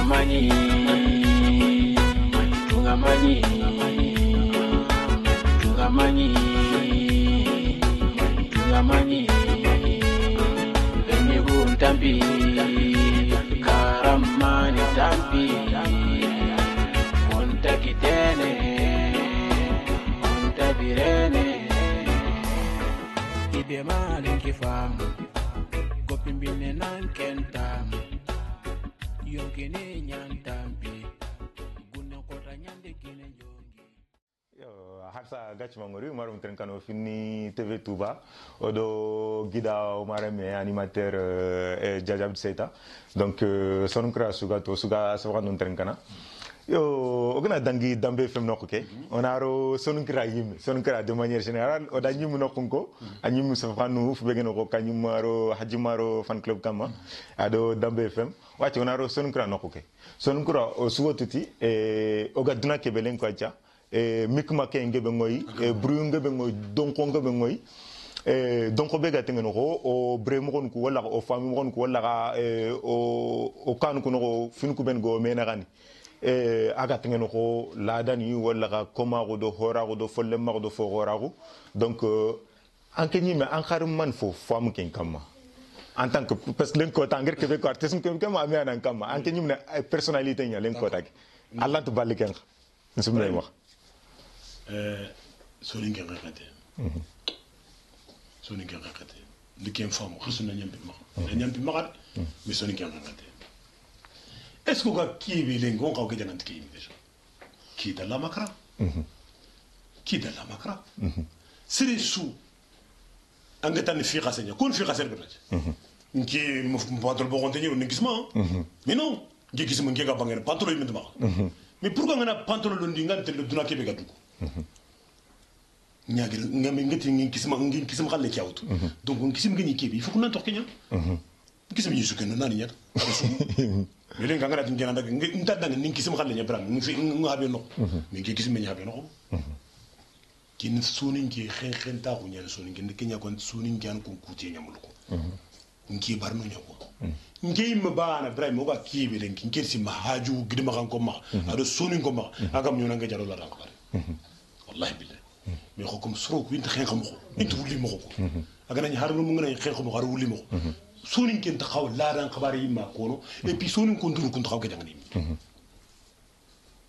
Tungamani, tungamani, tungamani, tungamani. Benigun tampi, karamani tampi. Monta kitene, monta birene. Ibe malin kifam, kopimbine nan kentam. Yonkene nyantampi, guna kota nyande kine jongi. Yo, harsa gachi mangori, marum trenkano fini TV Touba, odo gida omareme animateur Jajab Seta. Donc sonkra suga sawan trenkana. Yo, ogana dangi dambe fem nokoke. Onaro sonkra yim, sonkra de manière générale, oda nyim nokonko, anyim safanu fubegen ko kanyumaro hajimaro fan club kama, ado dambe fem. Wachi onaro sonkra nokoke. Sonkra osuwotuti oga duna kebelen kwacha. Mikma ke ngebe ngoy bru ngebe ngoy donko ngebe ngoy donko bega tengen ko o bremo kon ko wala o fami kon ko wala o kan ko no fin ku ben go mena gani aga tengen ko la dani wala ka koma go do hora go do folle ma go do fo hora go donc anke ni me an xarum man fo fam ken kama en tant que parce que len ko tanger ke be ko artiste ken kama mi anan kama anke ni me personnalité nya len ko tag allah to balle ken nsum lay wax sonin ken rakate sonin ken rakate ndi ken fam khasuna nyambi ma nyambi ma mais sonin ken rakate est-ce que qui bi len gon xawke janant ki déjà qui de la makra qui de la makra c'est sous angatan fi khasenya kun fi khasel beraj nki mo pantal bo gonte ni ngisma mais non ngi gisma ngi ga bangen pantalon yi ma mais pourquoi ngana pantalon lo ndi ngante le duna kebe gadu ñagir ngami ngati ngi kisma xalle ci awtu donc ngi kisim ngi kebi il faut que nan tok kenya kisim ñu suken nani ñat mais len nga ngara tin gena dag ngi tadda ngi kisim xalle ña bram ngi fi ngi habe no mais ngi kisim ña habe no kin suni ngi xen ta ko ñal suni ngi kenya kon suni ngi an ko kuté ñamul ko ngi barno ñako ngi ma bana bram mo ba kibi len ngi si ma haju gidima kan ko ma ado suni ko ma agam ñu nga jalo la rak bari wallahi billah mais xokum stroke wint xen xam ko nit wuli mo ko aga nañ haru mu ngi xen xam ko haru wuli mo sonin ken taxaw la dan xabar yi ma ko no et puis sonin ko ndur ko taxaw ke jang ni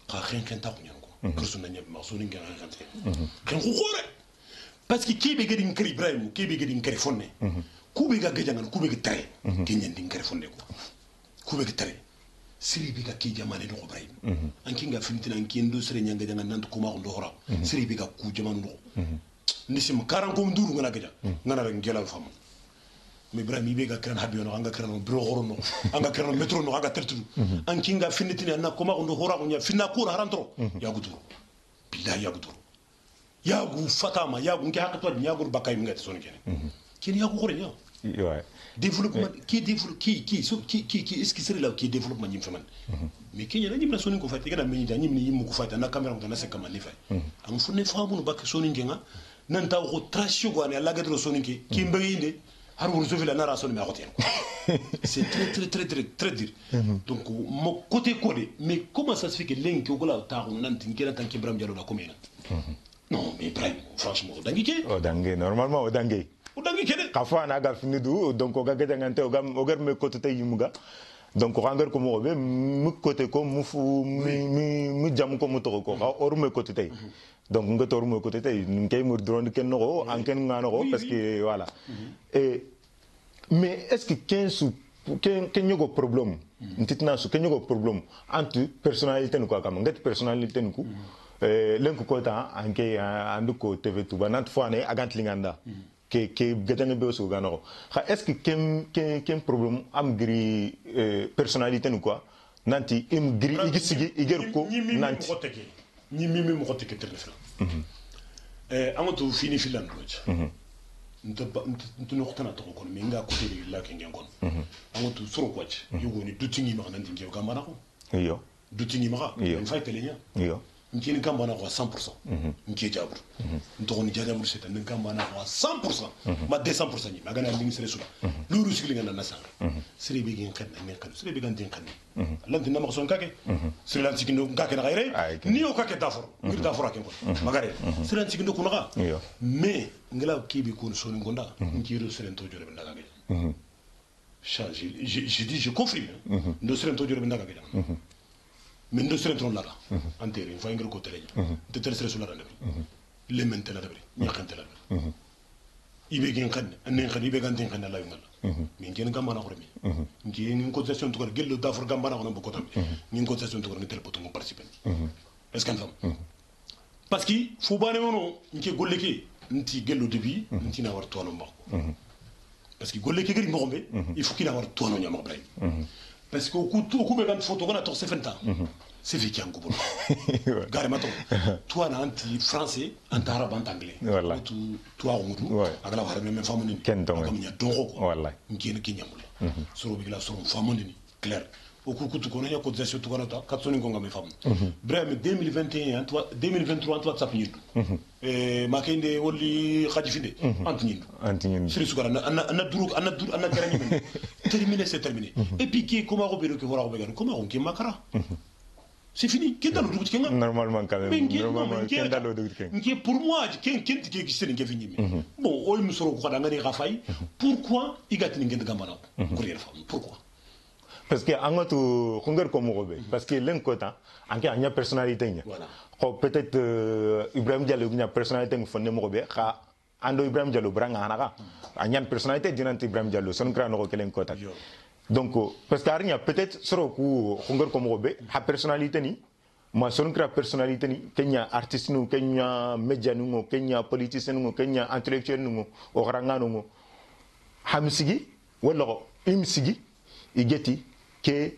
xa xen taxu ñan ko kursu na ñep ma sonin ken xen ko xore parce que kibe gadi ngri ibrahim kibe gadi ngri fonne kube ga gajangan kube ga tare ke ñan di ngri fonne ko kube ga tare siri bi ga ki jamane do ibrahim anki nga fintina anki industrie nyanga jangan nanto ko ma ko ndora siri bi ga ku jamanu do ndisim karan ko nduru ngana gaja ngana rek ngelal fam mais ibrahim bi ga kran habiyo no anga kran bureau horo no anga kran metro no anga tertu anki nga fintina na ko ma ko ndora ko nya finna ko harantro ya guduro billahi ya guduro ya gu fatama ya gu ngi hakatwa ya gu bakay mi ngati sonu kene ya gu xore nya ouais développement qui développe qui est-ce qui serait là qui développement ñim faman mais kenya na ñim na soni ko fati gana meñi da ñim ni yim ko fati na caméra ko na se kama ni fay am fu ne faamu no bak soni ngenga nan taw ko trasio go ne la gadro soni ki mbagi inde har wur so vila na ra soni ma ko c'est très dur donc mo côté codé mais comment ça se fait que lenki ko la ta ko nan tin kera tan ki bram jalo da ko mena non mais Ibrahim franchement dangi ke o dangi normalement o dangi udangi kene kafa na ga finidu donc o ga ga ngante o ga o gar me côté tay yimuga donc o hangar ko mo be mu côté ko mu fu mi jam ko mu to ko or me côté tay donc nga tor me côté tay ngay mu drone ken no anken ngano ko parce que voilà et mais est-ce que 15 ken yogo problème ntitna su ken yogo problème antu personnalité ko kam ngati personnalité ko len ko ta anke andu ko TV Touba nat fois ne agant linganda que gadanga be so gano est-ce que ken problème am gri personnalité nu quoi nanti im gri igisigi iger ko nanti ni mimi mo xotte ke telefon amatu fini filan roch ntu no xotana to ko mi nga ko tele la ke ngon amatu soro ko ci yugo ni dutingi ma nanti ngew gamana ko yo dutingi ma en fay pelenya yo nkini kambana ko 100% nki jabur ntoni jabur c'est un kambana ko 100% ma 200% ni magana lingi sere sula luru sigli ngana nasanga sere be gen kan ne kan sere be gan den kan lan dinna ma son kake sere lan sikindo kake na gaire ni o kake dafor ngir dafor aken ko magare sere lan sikindo kunaka mais ngela kibi kun soni gonda nkiru sere to jore be ndaga ge change je dis je confirme ndo sere to jore be ndaga ge mais ndo sere ton laga anteri fa ngir ko tele te tere sere sula rande le mentela de ñakantela ibe gen kan anen kan ibe gan den kan la yumala min gen gamba na ko remi ngi cotisation to ko gello dafor gamba na ko no bokotam ngi cotisation to ko tel poto mo participer est-ce que fam parce que fu bané wono ngi golle ke nti gello debi nti na war tono mbako parce que golle ke gari ngombe il faut qu'il avoir tono nyama ibrahim parce que ku be gan photo ko na to 70 c'est fait qui en couple carrément toi na anti français anti arabe anti anglais voilà toi on mutu agala war même femme ni comme nya donko ko wallahi ngene ki nyamul soro bi la soro femme ni clair o ku kutu ko na ko desation to ko ta katsoni ko ngam femme bref 2021 toi 2023 toi ça finit makende woli khadifinde anti nyindu siri sukara ana duru ana garani terminé c'est terminé et puis qui comment robero que voilà robero comment on qui makara c'est fini qui dans le doute kenga normalement quand même normalement qui dans le doute kenga qui pour moi qui qui sene ngi fini bon o mu soro ko da ngani rafay pourquoi igati ngi ngambana ko yer fam pourquoi parce que angotu hunger ko mo be parce que len kota anke anya personnalité nya ko peut-être Ibrahim Diallo nya personnalité ngi fonne mo be kha ando Ibrahim Diallo branga hanaka anya personnalité dinante Ibrahim Diallo son kra no ko len kota donc parce que arinya peut-être soro ku hunger ko mo be ha personnalité ni ma son kra personnalité ni kenya artiste nu kenya média nu kenya politicien nu kenya intellectuel nu o rangano nu hamsigi wala imsigi igeti ke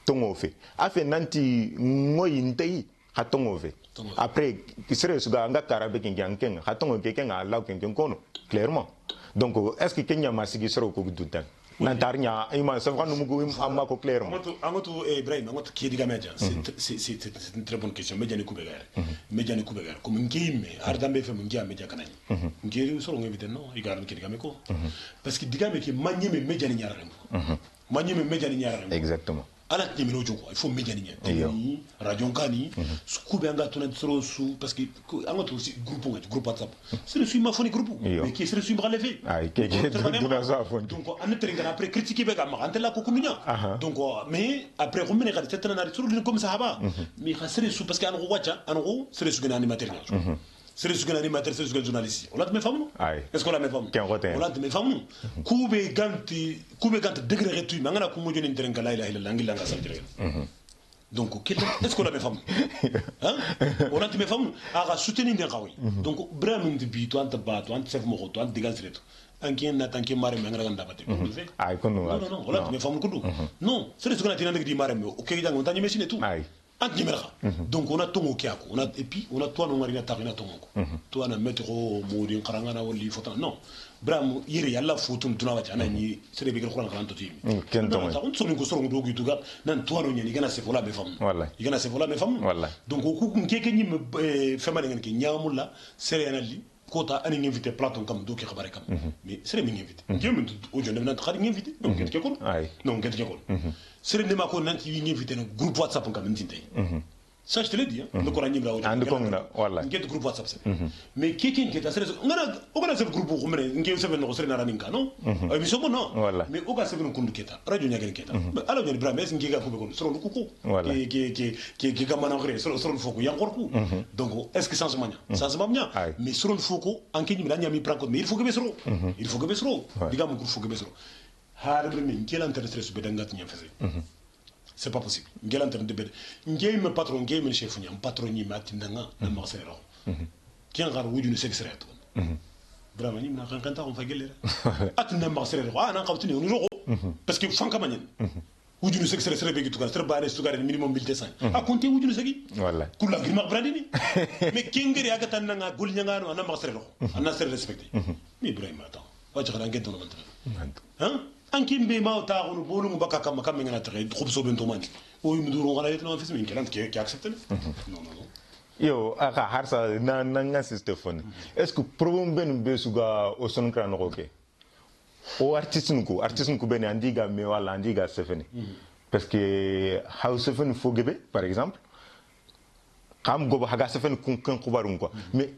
tongo fe afe nanti ngoyi ntei ha tongo fe après kisere suga nga karabe kengen ha tongo ke kenga law kengen kono clairement donc est-ce que kenya masigi sero ko dutan nantarnya ima ça va nous mugo amma ko clairement angoto Ibrahim angoto ki diga media c'est une très bonne question media ni kubegare comme ngime ardambe fe ngia media kanani ngi soro ngevite no igara ki diga meko parce que diga me ki manyeme media ni nyara manyeme media ni nyara exactement ala timino joko il faut media ni nyara radio kani skube anga tona soro su parce que angoto aussi groupe WhatsApp c'est le suima phone groupe mais qui c'est le suima relevé ay ke dina za phone donc on est train après critiquer be ga ma antela ko kununya donc mais après on mene ga tetana na soro comme ça haba mais c'est su parce que an wacha an ro c'est su gana animateur c'est su gana animateur c'est su gana journaliste on l'a me femme est-ce qu'on l'a me femme on l'a me femme kube ganti degré retu mangana ko mo joni ndrenga la ilaha illallah ngila nga saltire donc est-ce qu'on l'a me femme hein on a me femme a soutenir des rawi donc vraiment depuis toi ante ba toi ante chef mo toi ante dégal retu anki na tanki mare me ngara ndabate ay kono non on l'a me femme kudu non c'est ce qu'on a dit na di mare me o ke jang on tanye machine tout donc on a tongo kiako on a et puis on a toi no marina tarina tongo toi na metro modin karangana wali foto non bram yiri yalla foto tuna wati anani sere be ko kan to timi ken tongo on so ko so ngo duga nan toi no nyani gana se fola be fam wallahi igana se fola be fam wallahi donc ko keke nyim female ngani ke nyamula sere anali kota ani invité platon comme do ki xabare kam mais sere mi invité jëm o jonne nan xari invité donc ket ke ko non ket ke ko sere ne ma ko nan ci invité no groupe WhatsApp kam ndinte ça je te le dis le Coran nyimra o and ko na wallahi nget groupe WhatsApp mais keke nget sere ngana o gana se groupe ko mene ngew se no sere na raninka non ay mi somo non mais o ga se no kundu keta radio nyagen keta ala nyani bra mes ngiga ko be ko soro ko ke gamana ngre soro foko yankor ko donc est-ce que changement nya mais soro foko anke nyimra nyami pranko mais il faut que be soro diga mo ko faut que be soro ha de min kelan tere stress be dangat nya fese c'est pas possible ngelan tere de be ngey me patron ngey me chef nya patron ni matindanga na marsero kien gar wuju ni secret to vraiment ni na kan ta on fa gelere atina marsero na qawtini on jogo parce que fanka manyen wuju ni secret be gitu kan ser bare su gare minimum 1200 a compter wuju ni segi wallahi kula grima brandini mais kengeri aga tan nga gol nyanga no na marsero na ser respecté mais ibrahim attends wa jara ngento no mantana hein ankimbe ma ta onu bolu mu baka kam ngana tere groupe so bento mandi o yum duro ngala yetno fis min kelant ke accepter non yo aka harsa na nga Stéphane est-ce que problème ben besuga o son kran roke o artiste nku ben andiga me wala andiga Stéphane parce que how Stéphane fogebe par exemple kam go haga Stéphane kun kan kubarun quoi mais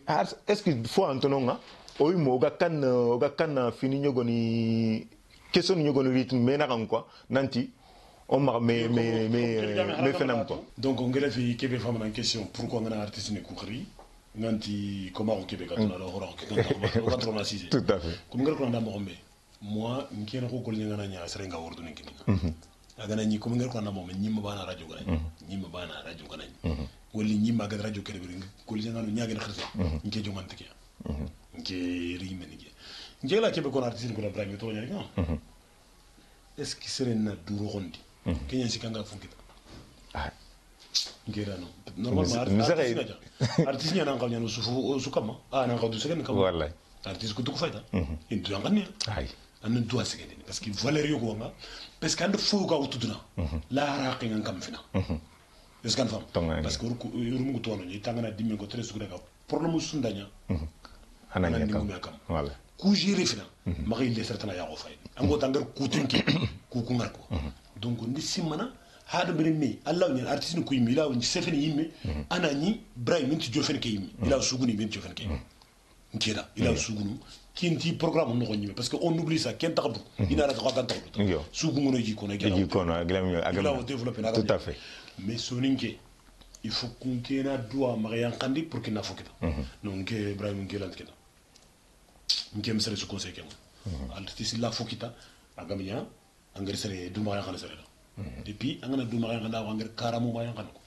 est-ce que faut antononga o mo ga kan fini nyogoni question nyogoni rythme mais na kan quoi nanti on m'a mais phénomène quoi. Donc on a fait Québec femme en question pourquoi on a artiste ne couvri nanti comment au Québec on a alors quand on a assisé tout à fait comme on a morombe moi ngien ko ko ngana nya serenga wordu ne kini agana ni comme ngel ko na mom nyima bana radio gana nyima bana radio gana wali nyima ga radio kede bi ko ngana nya ga xirse nke jomante ke nke rime ni nge la Québec on artiste ko la brami to nya est-ce que serena duro rondi Kenya sikanga funkita ngera no normalement artiste nya nan kawnya no su kama nan kawdu segen kama wallahi artiste ko tuku fayda intu yangani ay an do segen parce que valeur yo ko nga parce que and fo ga wutuduna la raqi ngan kam fina est-ce kan fam parce que rumu ko tono ni tangana dimme ko très sugu daga problème sundanya ananya kam wala ku jiri fina ma ngay le certaina ya ko fay ango tangar ku tinki ku ngar ko donc ndi simana hada bere mi allah ni artiste ko yimi law ni sefeni yimi anani bray min ti jofen ke yimi ila suguni min jofen ke nkira ila sugunu kinti programme no yimi parce que on oublie ça ken taxdu ina ra taxu kan taxdu sugumu no jiko na aglam développer na tout à fait mais soninke il faut qu'on kena doa marian kandi pour qu'il na fokita donc ibrahim ngelant kena ngem sere su conseil ken artiste la fokita agamia angere sere du marian kana sere depuis angana du marian kana angere karamu marian kana ko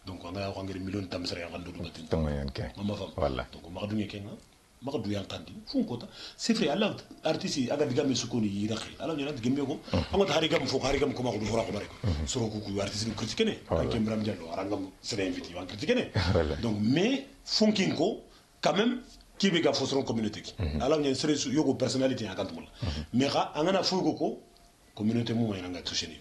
donc angana angere million tam sere angana du batin tongayan ken mama fam wala donc ma du ken ma du yan kandi fun kota c'est vrai allah artiste aga diga me sukoni yiraxi allah ñana gembe ko amata harigam fo harigam ko ma ko du fora ko bare soro ko ku artiste ni critique ne ak Ibrahim Diallo arangam sere invité wan critique ne donc mais funkin ko quand même qui be ga fosron communauté ki allah ñen sere yogo personnalité en kantumul mais xa angana fugo ko communauté mo may nga toucher ni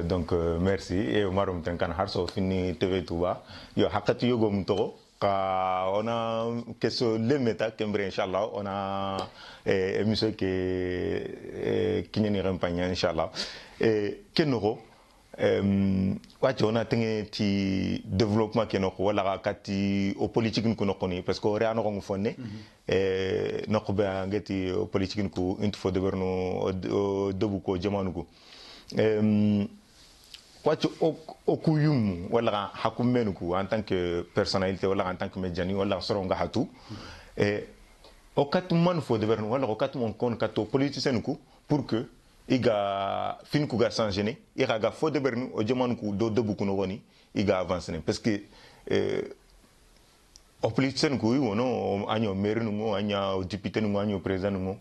donc merci et marum tankan harso fini TV Touba yo hakati yogo mutoro ka ona keso lemeta kembre inshallah ona émission ke kinyeni campagne inshallah kenoro wati ona tenge ti développement kenoko wala kati o politique ko nokoni parce que reano ko fonne nokbe ngeti o politique ko into fo deberno debu ko jamanu ko wati okuyum wala hakumenuku en tant que personnalité wala en tant que médiani wala soronga hatu o katman fo deber wala o katmon kon kato politicien ku pour que iga fin ku ga sans gêner ira ga fo deber o jamanu ku do debu ku no woni iga avancer parce que o politicien ku wono anyo maire nu anya député nu anyo président nu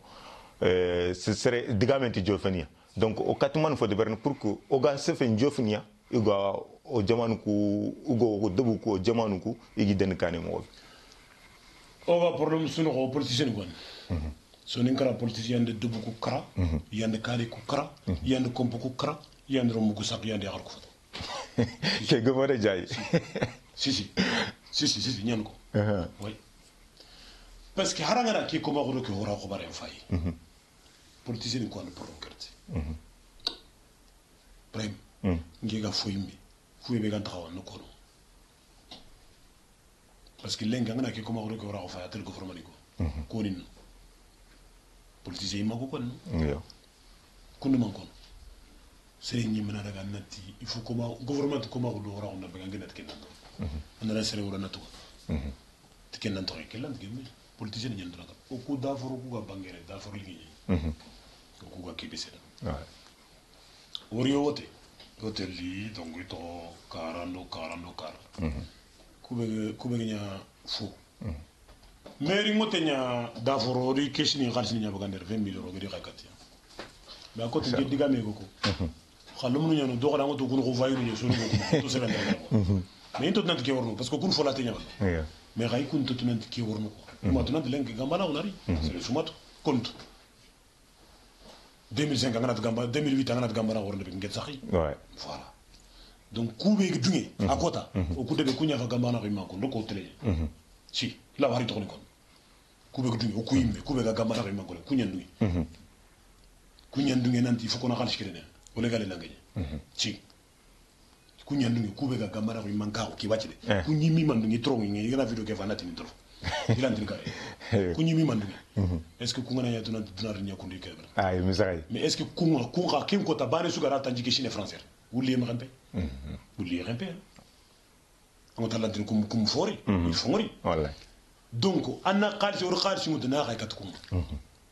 ce serait digamenti jofania donc au katman fo de berne pour que o ga sefen jofnia iga o jamanu ku ugo debu ko jamanu ku igi den kané mo o va problème sunu ko politicien gon sonin kara politicien de debu ku kara yande kali ku kara yande kompo ku kara yande rom ku sak yande xar ko ke gomo de jay si ñan ko oui parce que harangara ki ko ma ko wora ko bare fay politicien ko an problème kerte prem ngega foyimi be gan taxaw no ko parce que lenga ngana ki ko ma ko wora ko fay atel ko formani ko nin politicien mako kon yo kundu man kon sey ñi mëna daga natti il faut comment gouvernement ko ma ko do wora ko na be ngenet ken nan on la sere wora natu te ken nan to ke lan gemme politicien ñen dara o ku da foro ku ga bangere da foro liggéey ko ga kibise da wori wote hotel li donc ito 40 kube nya fu mairie motenya da foro ri keshini xalsini nya bagander 20 millions euro gedi xakati ba ko te diga me ko xalum ñu ñu do ko da ngo to ko vayu ñu sunu ko to seben da mais into nant ke worno parce que kun fola te ñawal mais xay kun to nant ke worno ko ma to nant len gambala onari c'est le sumat compte 2005 ngana gamba 2008 ngana gamba worno be ngel saxi ouais voilà donc kube dunge akota o kudebe kunya fa gambana ko imako ndoko tele si la wari to ni kon kube dunge o kuyimbe kube ga gambana ko imako kunya dunge kunya dunge nanti foko na khalish kirene o le gale langaye si kunya dunge kube ga gambana ko imanga ko ki wacce de kunyi mi man dunge tro ngi ngena video ke vanati ni tro ilandri kare kunyi mi man dunge est ce que kungana ya tuna dinar nya kundi ke ay misay mais est ce que kunga ken ko tabane su gara tanji ke chine français wuli ma rampe wuli rampe on ta lantin kum fori il fori wallahi donc anna khalsi or khalsi mudna khay kat kum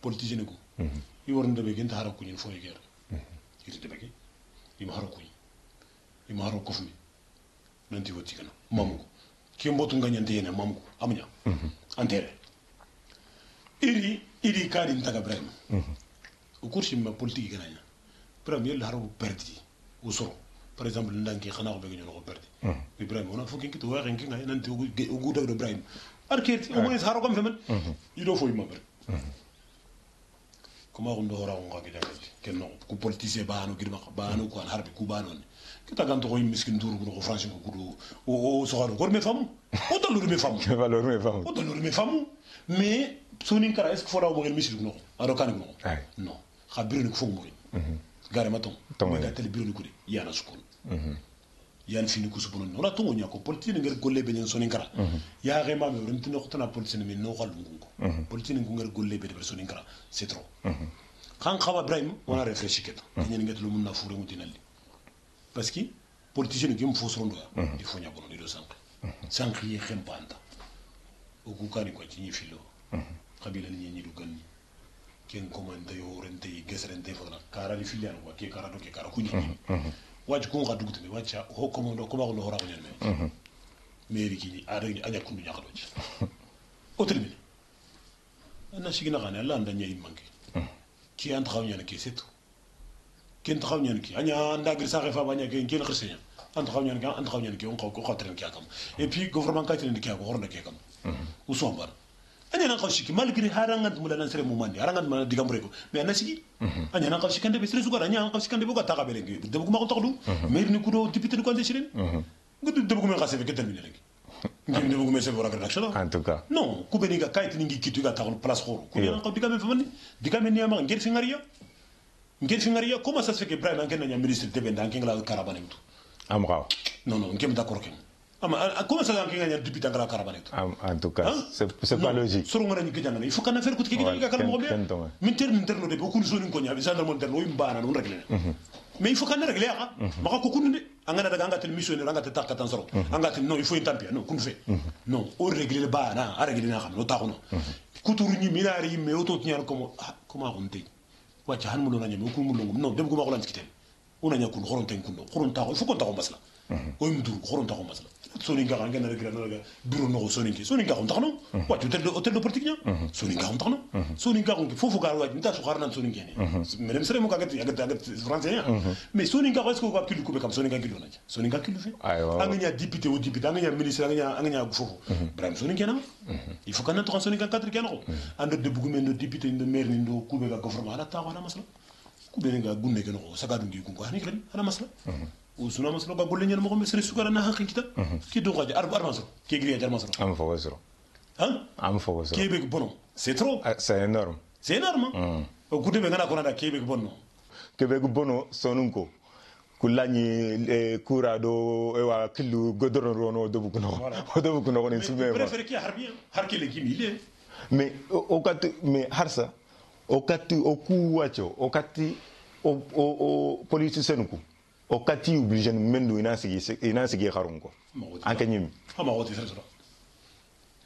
politicien ko yi wor ndabe gen ta hara kunyin fori ger yiti de bagi yi ma hara kunyi yi ma hara kofmi nanti woti kana mamugo ki mbotu nganyante yene mamugo amnya antere iri kadi ntaga brahim o kursi ma politique gananya premier la haro perdi o soro par exemple ndanki xana ko be ñu ko perdi ibrahim on a fo kinki to waxe kinki ngay nanti o guda do ibrahim arket au moins haro kom femen ido fo yima ber kuma on do hora on ga gida ken no ko politicien baano girma baano ko harbi ku baano ni kita ganto ko miskin duru ko france ko gudu o so haro gorme famu o dalur me famu valeur me famu o dalur me famu mais sonin kara est ce que fora mo ngel misil no aro kan no non khabiru ko fo mo gare maton mo ga tele biro ni kudi yana sukun yan fini ku subon no la to nya ko politique ngel golle be nyen sonin kara ya rema me rum tino xotana politique mi no xal ngungo politique ngel golle be de sonin kara c'est trop kan xawa ibrahim on a réfléchi ket nyen nget lu mun na fure mu tinali parce que politicien ngi fo sondo il faut nya bono di do sank yi xempanta o ku kani ko ci ñi filo qabila ni ñi du ganni ken commande yo rente yi gesrente fona kara li filian ko ke kara do ke kara ku ñi wajj ko nga dugute wacca ho commando ko ba ko hora ko ñen mairie ki ni ara ni anya kundu ñakado ci hotel mi ana sigina xane Allah nda ñay manki ki ant xaw ñan ki setu ken taxaw ñan ki anya ndagri saxe fa baña ke ken xirseña ant xaw ñan ki on ko xatren ki akam et puis gouvernement ka tren ki ko horna ke kam ou sombar anya nan xawshi ki malgré harangat mu lan sere mu mandi harangat ma digam reko mais ana sigi anya nan xawshi kande be sere sugar anya nan xawshi kande boga taga bele ngi de ko ma ko taxdu mais ni ko do député ko ande siren ngudu de ko me xasse fe ketal mi legi ngi de ko me se bora rédaction en tout cas non ku be ni ga kayit ni ngi kitu ga taxul place xoro ku nan xaw digam fe mandi digam ni ama ngir fi ngariya comment ça se fait que Ibrahim an ken na ministre de ben dan ken la karabane mutu am xaw non ngem d'accord ken comment ça va gagner député dans la caravane en tout cas c'est pas logique sur ngana ni gidana il faut qu'on faire ko tiki ga kala mo be minter no de beaucoup de zones ko nyabi sandal mon terno imbana non régler mais il faut qu'on régler ha maka ko kunde angana daga ngata missionnaire ngata takka tan soro angata non il faut une tampia non kun fait non o régler le bana a régler na xam no taxuno kuturu ni milari me auto tiñal comme comment on dit wacca han mo no nyame ko mo longum non dem ko ma ko lan tikiten una nyakun xoron ten kundo xoron taxo il faut qu'on taxo masla o yum dur xoron taxo masla soni nga ngena rek na bureau no soni nga on taxno waccu hôtel de politique nya soni nga on taxno soni nga on fofu gar waccu nta su xarnan soni ngene même sere mo ka agat français mais soni nga est-ce que ko kilu ko be kam soni nga kilu na soni nga kilu fe anganya député ou député anganya ministre anganya fofu brahim soni ngena il faut qu'on entre soni nga cadre ngena ko ando de bugu men do député ndo maire ni ndo ku be ga gouvernement ala taxana masla ku be nga gunne ngena ko sagadu ngi ko hani kren ala masla o suna maslo ga golle ñen mo ko mesre sugara na hakki kita ki do gaji arba maslo ki gri jar maslo am fo soro hein am fo soro ki be bono c'est trop c'est énorme o gude be ngana ko na ki be bono kebe bono sonunko kulani kura do wa killu godoro rono do bukuno o do bukuno ko ni sube ma préfère ki harbi har ki le ki mi le mais o kat mais harsa o kat o ku wacho o kat o politicien ko o kati obligé mendu ina sigi kharun ko anke nyim hama woti sera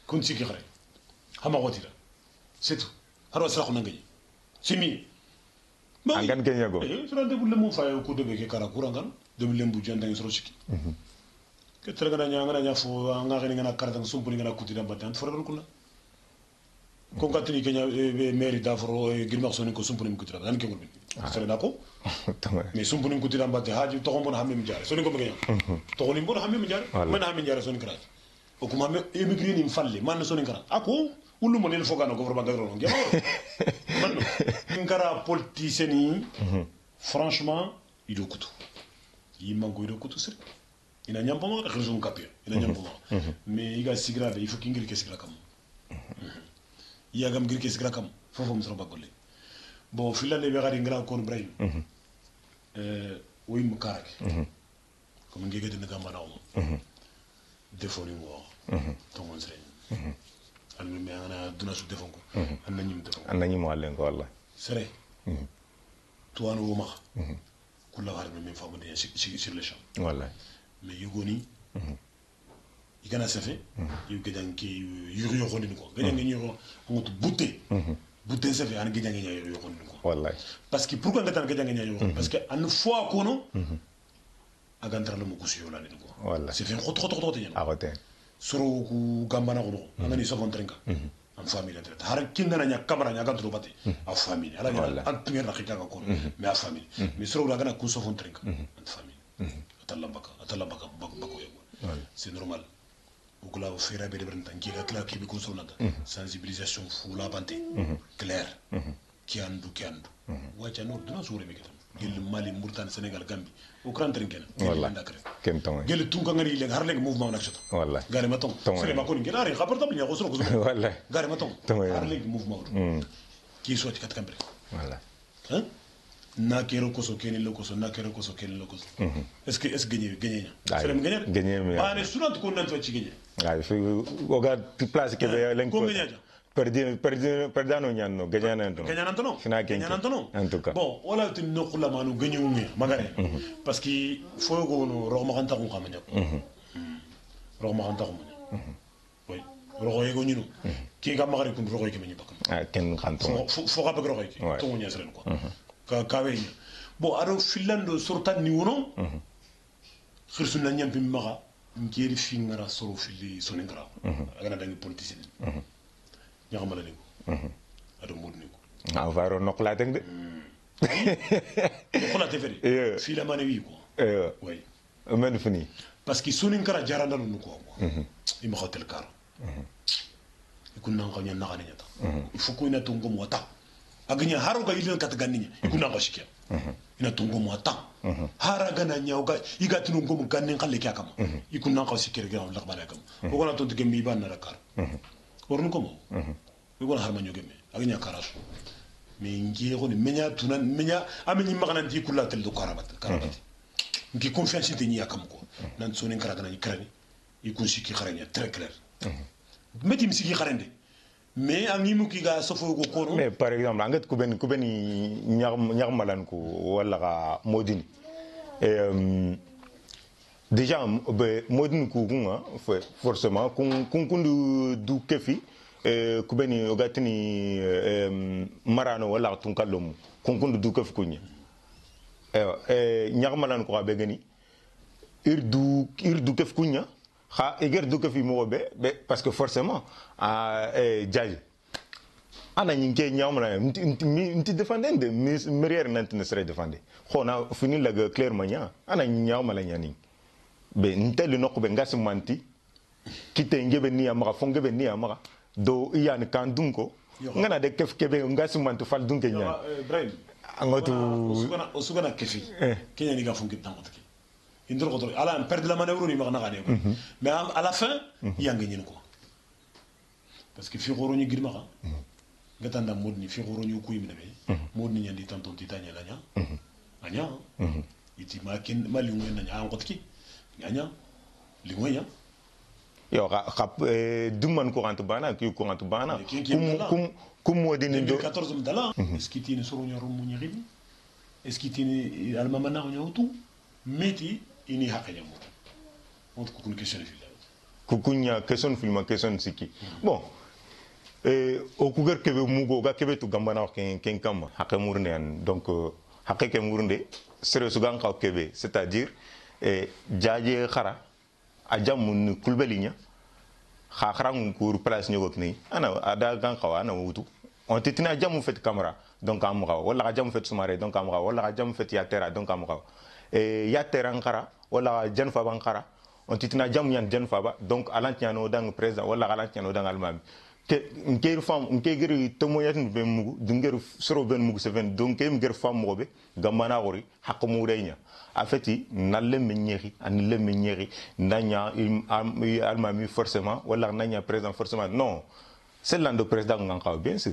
kun sigi khare hama woti da c'est tout haro sera ko nangay simi angan kenya go sera de bulle mo fayo ko de be ke kara kurangan de bulle mbu janda sero siki ke tere gana nya fo nga xeni ngana karata sumpu ngana kuti da batan foro ko la ko ngatini kenya mairie d'afro girma soni ko sumpu ngam kuti da nan ke ngol bin sere nako mais sumpu ngam kuti da batte haji to ngom hammi mjare soni ko ngam to ngol mbon hammi mjare man hammi mjare soni krat o kuma me émigré ni falle man soni krat ako wulu mo ne fogano gouvernement d'agro ngam man ngara politicien ni franchement ido kutu yimango ido kutu sir ina nyampa ma khirsun kapia ina nyampa ma mais iga sigra be il faut kingir ke sigra kam yagam gir ke sigra kam fofo musra bagole bon filande be gadi ngala kon ibrahim woy mu karake comme ngege de ngamba nawo defoni wo to mon sey an mi ana duna su defon ko an nanyim defon an nanyim walen ko wallahi sere to an wo ma kula har mi famu de sur le champ wallahi mais yugoni igana safe yu gedan ki yuri yo xoni ko gedan ngi ñoro ngotu butte safe an gedan ngi ñoro yo xoni ko wallahi parce que pourquoi gedan ngi ñoro parce que an fois ko no agandra lo ko suyo la ni ko wallahi c'est fait xot ñen agote soro ku gambana ko ngani so von trenka en famille entre har kingana nya camera nya gandro bati a famille ala nya an pinger na xita ko mais a famille mais soro la gana ku so von trenka en famille atalla baka bako yego c'est normal ukula fera be de brenta ngira kala ki bi ko so nada sensibilisation fula bante clair ki andu wacha no dina so rebe kitam gel mali murtan senegal gambi o kran trinken wallahi kem tong gel tunka ngari leg har leg mouvement nak chata wallahi gare maton sere ma ko ni ngari rapportable nya ko so ko wallahi gare maton har leg mouvement ki so ti kat kambre wallahi hein na kero ko so keni lo ko so na kero ko so keni lo ko so est-ce que gagné nya sere mi gagné ba ne sunat ko nan to ci gagné ay fi oga place ke be len ko perdano ñanno gagnananto fina ken en tout cas bon wala tin no khula manu gagné wu magare parce que fo go no ro ma kan taxu xam ñak ro ma kan taxu oui ro yego ñunu ki ga magare kun ro yego mi bakam ah ken xanto fo ga bëgg ro yego to ñes ren ko ka we bon aro filando sortan ni wono xirsu na ñam bi maxa ngiri fi ngara soro fili soningra agana dangi politicien ñaxamala ni ko ado mod ni ko avaro nokla teng de nokla te feri fi la mané wi ko oui men fini parce que soningra jaranda nu ko ima hotel car ikun nan ko ñan naxani ñata il faut ko ina to ngom wata agnya haro ga ilin kat ganni ikun nan ko shikia ina to ngom wata hara gana nyawga igatinu ngom ganni xalle kya kam ikun nan ko sikere ga la bala kam ko gona to gembi ban na rakar wornu ko mo ko har ma ñogeme ak nya karasu me ngi ko ni menya tunan menya ameni magana di kula tel do karabati ngi confiance te ñi akam ko nan so ni kara gana ni krani ikun sikki xaranya très clair meti mi sikki xarande mais ami mu ki ga sofo ko ko mais par exemple angat ku ben ñax malan ko wala ga modini déjà modini ku nga forcément kundu du kefi kubeni ogatini marano wala tunkalom kundu du kefi kunya ñax malan ko be gani irdu kefi kunya ha eger du kefi mo be parce que forcément jaji ana ñinke ñamala nti défendre de merière nantine serait défendre xona fini la clairement nya ana ñamala ñani be ntel no ko be ngasimanti kite ngebe ni amara fongebe ni amara do yani kandunko ngana de kef kebe ngasimanti fal dunke nya ibrahim angotu usugana kefi kenya ni ga fongi tangoto indro ko ala perdre la manœuvre ni magna gane mais à la fin yang ñin ko parce que fi xoro ñu girma xa gatanda modni fi xoro ñu kuy mi nabe modni ñandi tanton titanya la nya anya iti ma ken mali ngena nya an qotki nya li ngoya yo xa dumman ko rant bana ki ko rant bana kum modini do 14 dala est-ce qu'il tine soro ñoro mu ñiri est-ce qu'il tine alma mana ñotu meti ini hakanya mo on ko kun question fi kukunya question film question siki bon o kugar kebe mugo ga kebe tu gambana ken kama hakamurne an donc hakake murnde sere su gan kebe c'est-à-dire jaaje khara ajamun kulbelinya khakhran kur place nyogok ni ana ada gan khawa ana wutu on titina jamu fet camera donc amra wala jamu fet sumare donc amra wala jamu fet yatera donc amra yatera khara wala jan fa ban khara on titina jamu yan jan fa ba donc alantiano dang président wala alantiano dang almami ke ngir fam ngir tomoyat be mugu dungeru soro ben mugu seven donc ngir fam mobe gamana gori hakmu reynya en fait nalle menyeri an le menyeri nanya alma mi forcément wala nanya président forcément non c'est l'ando président nganga bien sûr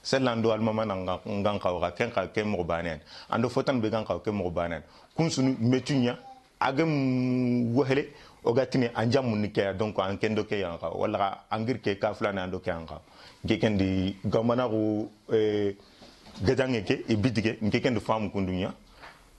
c'est l'ando alma mananga nganga ka ken mo banen ando fotan be nganga ken mo banen kun sunu metunya agam wahele ogatini anjam munike donc an kendo ke yanka wala angir ke ka fulana ando ke yanka gekendi gamana ko gajange ke e bidige ngekendo fam kundunya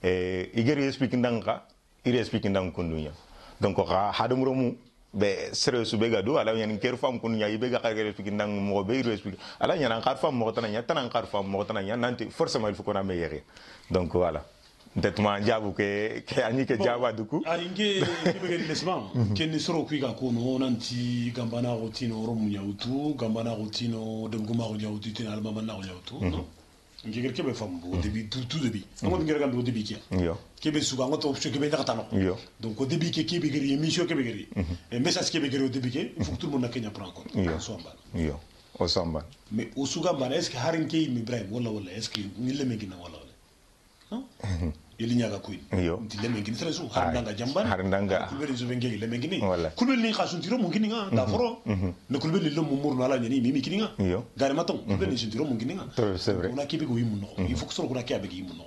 igeri speaking danga ire speaking danga kundunya donc ha hadum romu be sere su bega do ala yan ker fam kundunya ibega kare speaking danga mo be ire speaking ala yan kar fam mo tananya tanan kar fam mo tananya nanti forcément il faut qu'on a meilleur donc voilà detma jabu ke ani ke jaba duku aringe kibegeli lesma ken soro kwiga ko no nanti gambana rotino romu nyautu gambana rotino dem goma ro nyautu tin alma manna ro nyautu no ngir kebe fam au début tout début ngam ngir gam au début ki yo kebe suga ngoto option kebe nakata no yo donc au début ke kebe geri émission kebe geri et message kebe geri au début ke il faut que tout le monde nakenya prend compte so amba yo o samba mais au suga mbana est-ce que harin ke mi ibrahim wala est-ce que ni le megina wala non yeli nyaga kuin nti le mengini très souvent harndanga jamban harndanga kulbeli zo bengeli le mengini kulbeli ni khasuntiro mo ngini nga da foro ne kulbeli lo mo murno ala nyani mimi kininga gare maton kulbeli ni suntiro mo ngini nga c'est vrai on a kibi go yimu no il faut que soro kuna kiabe gi yimu no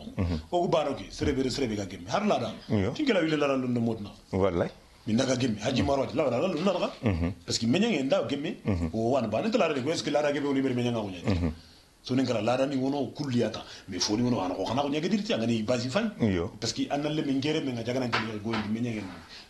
o go baroki serebe ga gemme har lada tingela wile la lo modna wallahi min daga gemme haji marwati la lo na parce que menyange nda gemme o wan ba ne tala re ko est-ce que la gemme o libere menyanga ko nyati so nengara lara ni wono kulliyata mais foni wono ana ko xana ko ñaga dirti ngani basi fan parce que anal le ngere me nga jagana ngel go ndi meñen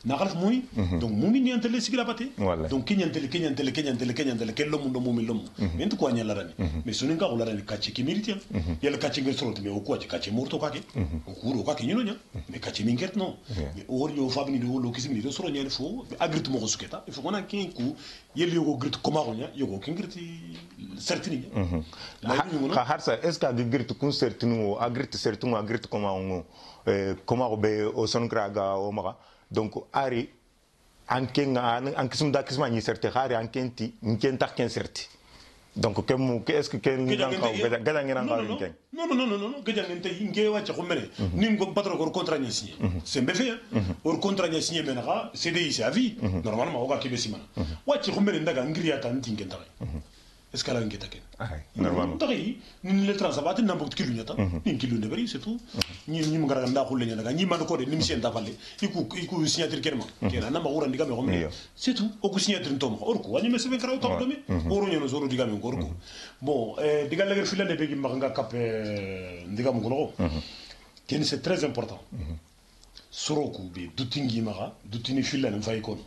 na xalf muy donc mumi ni antele sigila baté donc kenyantele kello mundo mumi lom men ko ñala rani mais so nenga ko lara ni katchi ki militi yel katchi ngel solo me o ko katchi morto kake o kuro kake ñino nya mais katchi mi ngert non mais o wor yo fabni do lo kisimi do solo ñal fo agrit mo ko suketa il faut qu'on a kin ku yel yo go grit ko ma ko nya yo go kin griti certini harsa est ce que agirtu kun certinu agirtu certinu agirtu comment be o son kraga o maga donc ari ankenga ankisum da kisma ni certi hari ankenti nkenta ken certi donc kemu est ce que ken gada ngena ngaw ken non gada ngente nge wacha ko mene nim ko patro ko contrat ni signé c'est mbefé or contrat ni signé menara CDI c'est à vie normalement o ga kebe simana wacha ko mene ndaga ngiriya tan tingenta est-ce qu'elle a un guet-taken normalement ni le transabat n'importe qui l'unyata ni qui l'une bari c'est tout ni mu ngara nda xulle nyanga ni man ko de nim sen tafalle iku signature kerma kena na ma wura ndiga me xomme c'est tout o ku signature ntom orko wani me sebe karaw taw domi woro nyono zoro diga me orko bon diga lager filane be gi nga kap ndiga mu ko ken c'est très important soroku be dutingi maga dutini filane fay kon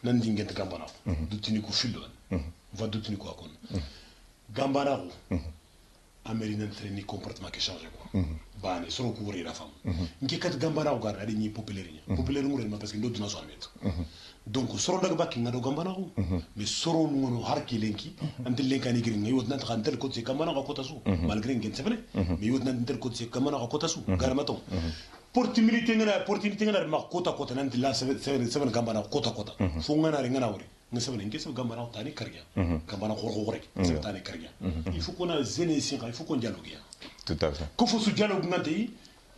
nan dingent gambana dutini ku filane va doutiner quoi kon gambana ko américain ni comportement qui change quoi bane soro ko wori la femme ngi kat gambana ko gar adi ni populaire ngure ma parce que ndoduna so amet donc soro daga bakki ngado gambana ko mais soro ngono harki lenki ante lenkani giri ngi wot nan tan tel ko ci gambana ko tasu malgré ngen c'est vrai mais wot nan tel ko ci gambana ko tasu garamaton opportunité ngana ma kota nan la seven gambana kota fo ngana re ngana wori ngesabane ngese gambana tani karya gambana xor rek c'est tani karya il faut qu'on a zéné sin il faut qu'on dialogue tout à fait ko fo su dialogue ngante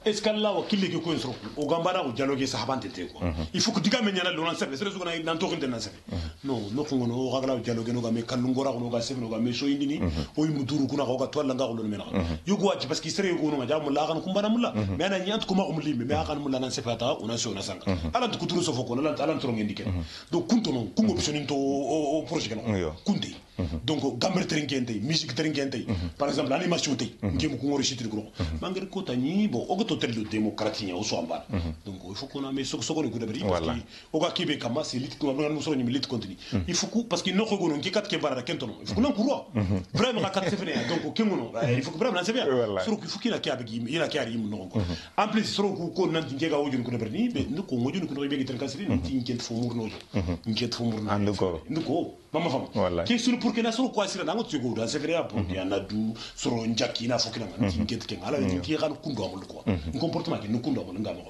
est-ce que là wa kille ko en soro o gambana o dialogue sahabante te quoi il faut que diga me nyana lona serve c'est sugana nan to khinte nan serve non no ko ngono o gagala dialogue no ga me kalungora ko no ga sebe no ga me so indini o yimu duru kuna ko ga to la nga ko lo mena yugo wati parce que sere ko no ga jamu la kan kumbana mulla mais ana nyant ko ma ko mulimi mais akan mulla nan sefata ona so na sanga ala to kuturu so foko ala to ngendike donc kunto non kungo bisonin to o projet kan kunti donc gamber trinkente musique trinkente par exemple l'animation te ngem ko ngori chitir ko mangere ko tani bon o to tel démocratie o so amba donc il faut qu'on a mais so ko ko debri parce que o ga kibe kama c'est lit ko ngam so ni lit continue il faut que parce que no ko gonon ki kat ke barara kentono il faut qu'on courant vraiment ka kat sefene donc kemono il faut que vraiment c'est bien sur il faut qu'il a ki abegi ina ki ari no ko en plus sur ko nan ngega wojun ko debri mais no ko wojun ko no be gitan kasri ni ngent fo murno ngent fo murno ndiko mama fam ki sur pour que na soro ko sira nango tsugo da c'est vrai pour que na du soro njaki na fokina ngent ke ala ni ki kan kundo amul ko comportement ki nukundo amul ngamo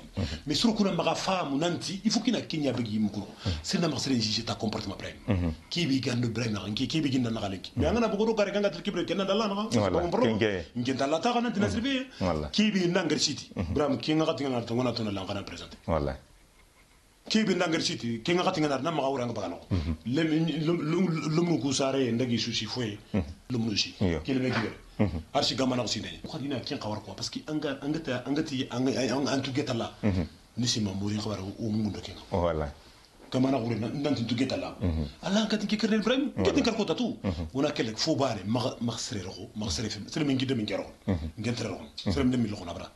mais soro kuna maga fam nanti il faut qu'il a kinya begi mukuro c'est na marseille jije ta comportement ma Ibrahim ki bi gando Ibrahim ki bi ginda na ki mais ngana bugo gare ganga kibre kenna dalla na ngen dalla ta kana tinasribe ki bi nangar city Ibrahim ki ngaka tingana to ngona to na langana présenter wallahi ki bi nangar city ki ngaka tingana na ma wura nga bagano lumu ku sare ndagi sushi foye lumu shi ki le meki arshi gamana ko sine ko dina kin kawar ko parce que angati antu getala nisi mamuri khabar o mundo kenga wallahi kamana ko nanti tu getala Allah ka tinki kerne Ibrahim ketin kar ko tatu wona kele fo bare magsre fem sere min gidde min gero ngentre ro sere min mi lo nabra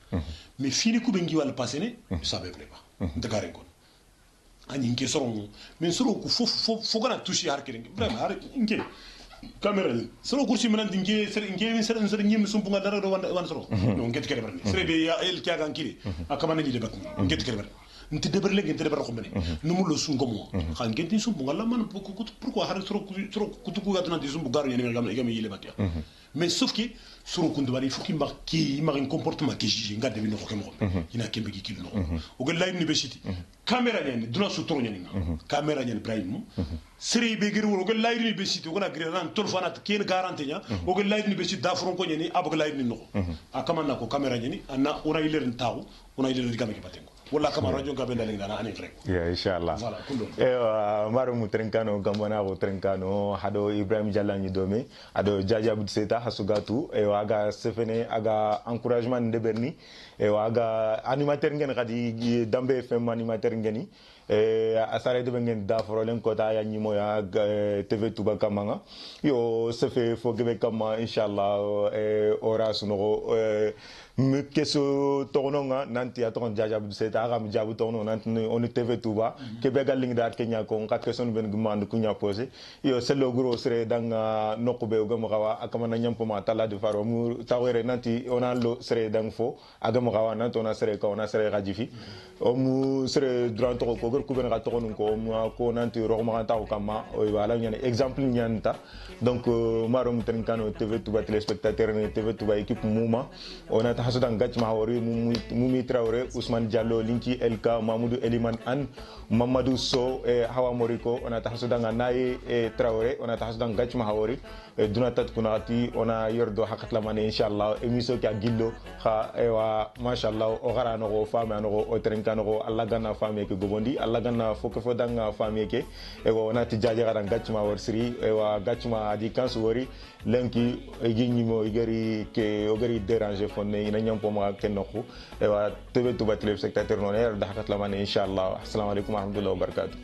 mais fini ku bengi wala passé ne sabe pas ndagare ko ani nke soron min soro ku fo gana toucher har kene Ibrahim har nke camera soro kursi menan dinge sere min sere nyim sum bunga dara do wan soro no nget kere barni sere be ya el kya gan kiri akamana ni debat nget kere barni nti debar legi nti debar ko bene numu lo sun gomo khan ngenti sum bunga la man pourquoi har soro kutu ku gatna di sum bugaru ni gam yile batia mais sauf que soro kundu bari faut qu'il marque un comportement qui jige ngade bi no ko kemo ina kembe ki kilo no o gel live university camera ni duna su toro ni camera ni Ibrahim sere be gir wo gel live university o gona gir ran tol fanat ken garantie nya o gel live university da fron ko ni abog live ni no akama ko camera ni ana ora ile ren taw ona ile ren gamaki batengo wala kama radio gabe ndale ngana ani frek ya inshallah voilà kullu maro mu trenkano gambana ko trenkano hado Ibrahim Jallanyi dome ado Jaja Budseta hasugatu aga sefene aga encouragement ndeberni aga animateur ngene kadi dambe FM animateur ngeni asare de ngen da forolen ko ta ya nyimo ya TV Touba kamanga yo sefe fo gebe kama inshallah ora suno me keso togononga nanti aton Jaja Budseta aga mi jabu togono nanti on TV Touba kebe galing dat kenya ko ka question ben gumand kunya posé yo selo gro sere danga nokube gam gawa akamana nyampo ma tala de faro mu tawere nanti ona lo sere dang fo agam gawa nanti ona sere ka ona sere gajifi o mu sere durant ko gor ku ben ga togono ko mu ko nanti rogma ta ko kama o wala nyane exemple nyanta donc maro mu tenkano TV Touba téléspectateur ne TV Touba équipe mouma ona ta hasudan gachma hawri mumi Traoré Ousmane Diallo linki LK Mamadou Eliman An Mamadou So Hawa Moriko ona ta hasudan naye Traoré ona ta hasudan gachma hawri dunatat kunati ona yordo hakat la mane inshallah émission ki agillo kha ewa mashallah o gara no fama no o trenkano ko alla ganna fami ke gobondi alla ganna foko fodanga fami ke e ona ti jaje gara gachma wor siri ewa gachma adi kansu wori lenki ginyi mo igari ke ogari déranger fonne ina nyampo ma kenoko ewa TV Touba téléspectateur non er da hakat la mane inshallah assalamu alaykum wa rahmatullahi wa barakatuh